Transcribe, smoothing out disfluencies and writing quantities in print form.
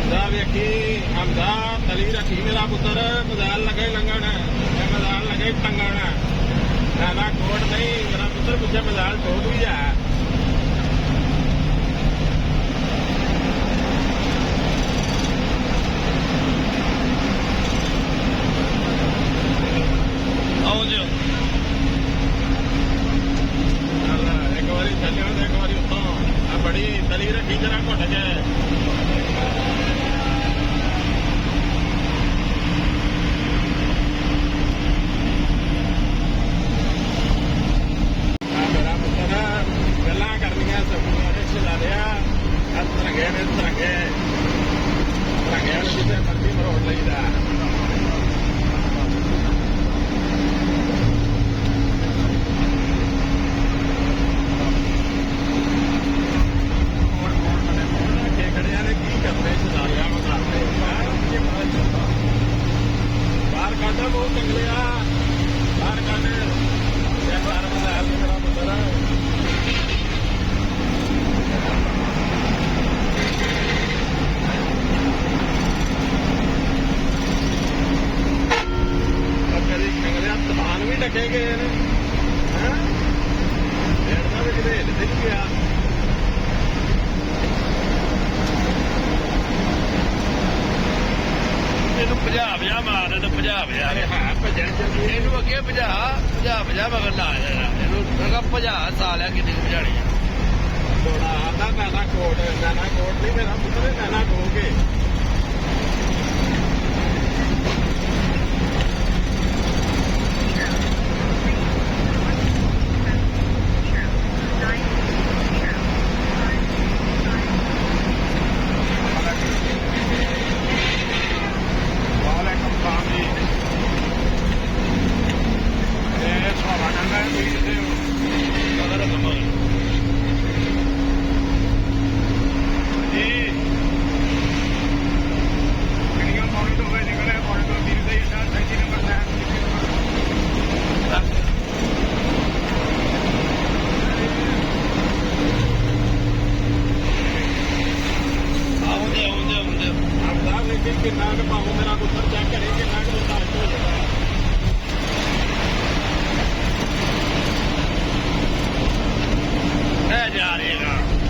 ਹਮਦਾ ਵੇਖੀ ਹਮਦਾ ਤਲੀ ਰੱਖੀ ਮੇਰਾ ਪੁੱਤਰ ਮਜ਼ਾਲ ਲਗੇ ਲੰਗਣ ਮਜ਼ਾਲ ਲਗੇ ਟੰਗਣ ਨਾ ਕੋਟ ਨਹੀਂ ਮੇਰਾ ਪੁੱਤਰ ਪਿੱਛੇ ਮਜ਼ਾਲ ਠੋਕ ਵੀ ਜਾ ਆਓ ਜੀ ਇੱਕ ਵਾਰੀ ਚੱਲਿਓ ਤੇ ਇੱਕ ਵਾਰੀ ਉੱਤੋਂ ਆ ਬੜੀ ਤਲੀ ਰੱਖੀ ਜਰਾ ਘੁੱਟ ਕੇ ਢੱਕੇ ਗਏ ਨੇ ਦਾ ਵੀ ਕਿਤੇ ਹਿੱਲ ਨਹੀਂ ਗਿਆ ਇਹਨੂੰ ਭਜਾ ਮਾਰ ਇਹਨੂੰ ਭਜਾ ਹਾਂ ਭਜਣ ਚੱਲੀ ਇਹਨੂੰ ਅੱਗੇ ਭਜਾ ਮਗਰ ਲਾ ਜਾਣਾ ਇਹਨੂੰ ਭਜਾ ਸਾਲਿਆ ਕਿੰਨੀ ਭਜਾਣੀ ਆ ਥੋੜਾ ਆਦਾ ਨਾਨਾ ਕੋਟ ਨਹੀਂ ਮੇਰਾ ਪੁੱਤਰ ਨਾਨਾ ਕੋਗੇ ਕਿੰਨਾ ਕੁ ਪਾਉ ਮੇਰਾ ਪੁੱਤਰ ਚੈੱਕ ਕਰੇ ਕਿੰਨਾ ਕੁ ਬਰਦਾਸ਼ਤ ਹੋ ਜਾਏਗਾ ਇਹ ਜਾ ਰਹੇਗਾ